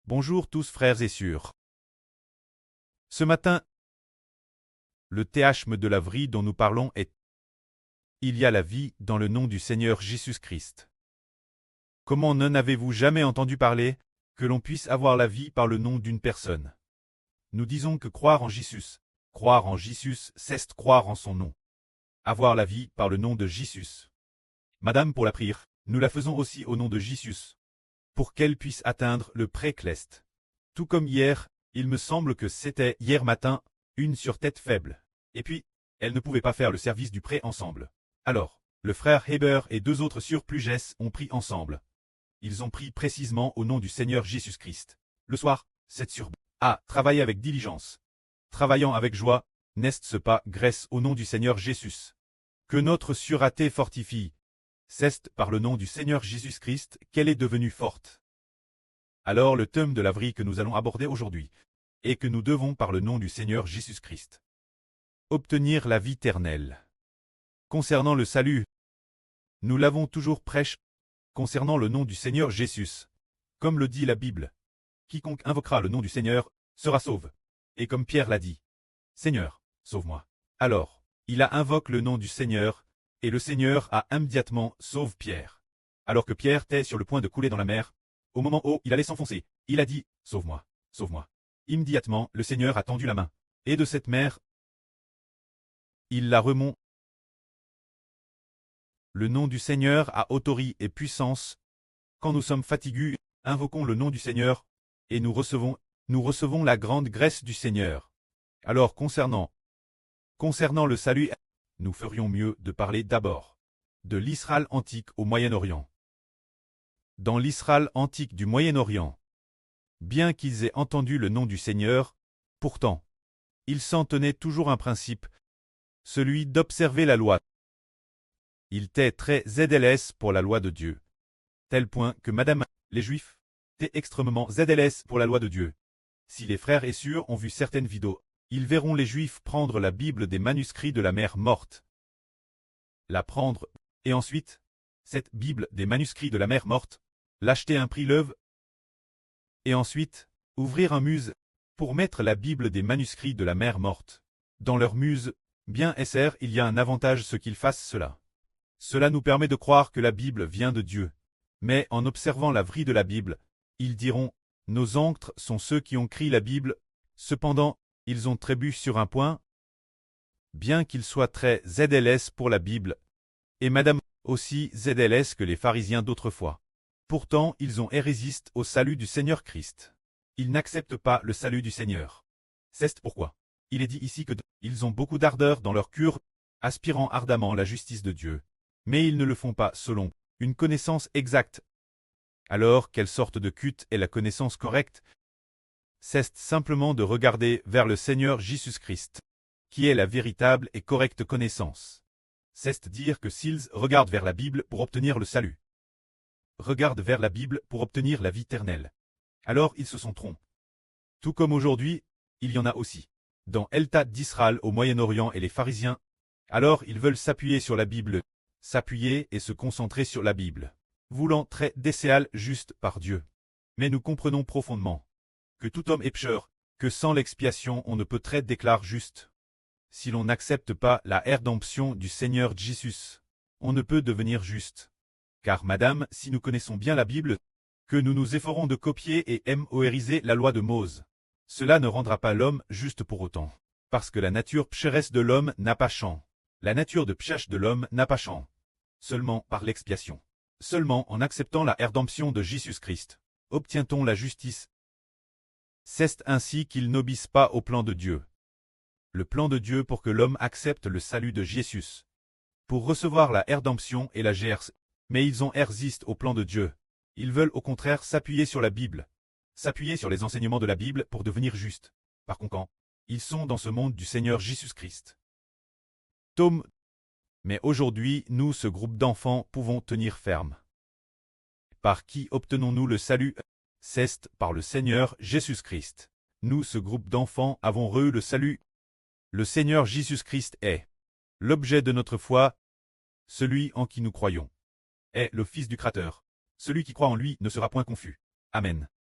Bonjour tous frères et sœurs. Ce matin, le théâme de la vie dont nous parlons est « Il y a la vie dans le nom du Seigneur Jésus-Christ ». Comment n'en avez-vous jamais entendu parler, que l'on puisse avoir la vie par le nom d'une personne? Nous disons que croire en Jésus, c'est croire en son nom. Avoir la vie par le nom de Jésus. Madame pour la prière, nous la faisons aussi au nom de Jésus, pour qu'elle puisse atteindre le pré-cleste. Tout comme hier, il me semble que c'était hier matin, une sur tête faible. Et puis, elle ne pouvait pas faire le service du pré ensemble. Alors, le frère Heber et deux autres surpluges ont pris ensemble. Ils ont pris précisément au nom du Seigneur Jésus-Christ. Le soir, cette sur a travaillé avec diligence. Travaillant avec joie, n'est-ce pas grâce au nom du Seigneur Jésus. Que notre sûreté fortifie. C'est par le nom du Seigneur Jésus-Christ qu'elle est devenue forte. Alors le thème de la vie que nous allons aborder aujourd'hui est que nous devons par le nom du Seigneur Jésus-Christ obtenir la vie éternelle. Concernant le salut, nous l'avons toujours prêché concernant le nom du Seigneur Jésus. Comme le dit la Bible, quiconque invoquera le nom du Seigneur sera sauvé. Et comme Pierre l'a dit, Seigneur, sauve-moi. Alors, il a invoqué le nom du Seigneur, et le Seigneur a immédiatement sauvé Pierre. Alors que Pierre était sur le point de couler dans la mer, au moment où il allait s'enfoncer, il a dit, sauve-moi, sauve-moi. Immédiatement, le Seigneur a tendu la main, et de cette mer, il la remonte. Le nom du Seigneur a autorité et puissance. Quand nous sommes fatigués, invoquons le nom du Seigneur, et nous recevons la grande grâce du Seigneur. Alors concernant le salut, nous ferions mieux de parler d'abord de l'Israël antique au Moyen-Orient. Dans l'Israël antique du Moyen-Orient, bien qu'ils aient entendu le nom du Seigneur, pourtant, ils s'en tenaient toujours un principe, celui d'observer la loi. Ils étaient très zélés pour la loi de Dieu, tel point que madame, les Juifs, étaient extrêmement zélés pour la loi de Dieu. Si les frères et sœurs ont vu certaines vidéos, ils verront les Juifs prendre la Bible des manuscrits de la mer morte, la prendre, et ensuite, cette Bible des manuscrits de la mer morte, l'acheter à un prix l'œuvre, et ensuite, ouvrir un muse, pour mettre la Bible des manuscrits de la mer morte. Dans leur muse, bien SR, il y a un avantage ce qu'ils fassent cela. Cela nous permet de croire que la Bible vient de Dieu. Mais en observant la vraie de la Bible, ils diront, nos ancêtres sont ceux qui ont écrit la Bible, cependant, ils ont trébu sur un point, bien qu'ils soient très zélés pour la Bible, et madame aussi zélés que les pharisiens d'autrefois. Pourtant, ils ont résisté au salut du Seigneur Christ. Ils n'acceptent pas le salut du Seigneur. C'est pourquoi il est dit ici que ils ont beaucoup d'ardeur dans leur cœur, aspirant ardemment la justice de Dieu. Mais ils ne le font pas selon une connaissance exacte. Alors, quelle sorte de culte est la connaissance correcte? C'est simplement de regarder vers le Seigneur Jésus-Christ, qui est la véritable et correcte connaissance. C'est dire que s'ils regardent vers la Bible pour obtenir le salut, regardent vers la Bible pour obtenir la vie éternelle, alors ils se sont trompés. Tout comme aujourd'hui, il y en a aussi dans l'État d'Israël au Moyen-Orient et les pharisiens, alors ils veulent s'appuyer sur la Bible, s'appuyer et se concentrer sur la Bible, voulant très décéal juste par Dieu. Mais nous comprenons profondément que tout homme est pécheur, que sans l'expiation on ne peut très déclarer juste. Si l'on n'accepte pas la rédemption du Seigneur Jésus, on ne peut devenir juste. Car madame, si nous connaissons bien la Bible, que nous nous efforons de copier et mémoriser la loi de Mose, cela ne rendra pas l'homme juste pour autant. Parce que la nature pécheresse de l'homme n'a pas chant. La nature de péché de l'homme n'a pas chant. Seulement par l'expiation. Seulement en acceptant la rédemption de Jésus-Christ, obtient-on la justice. C'est ainsi qu'ils n'obéissent pas au plan de Dieu. Le plan de Dieu pour que l'homme accepte le salut de Jésus. Pour recevoir la rédemption et la GRC. Mais ils ont résisté au plan de Dieu. Ils veulent au contraire s'appuyer sur la Bible. S'appuyer sur les enseignements de la Bible pour devenir justes. Par conséquent, ils sont dans ce monde du Seigneur Jésus-Christ. Tome. Mais aujourd'hui, nous, ce groupe d'enfants, pouvons tenir ferme. Par qui obtenons-nous le salut? C'est par le Seigneur Jésus-Christ. Nous, ce groupe d'enfants, avons reçu le salut. Le Seigneur Jésus-Christ est l'objet de notre foi, celui en qui nous croyons. Est le Fils du Créateur. Celui qui croit en lui ne sera point confus. Amen.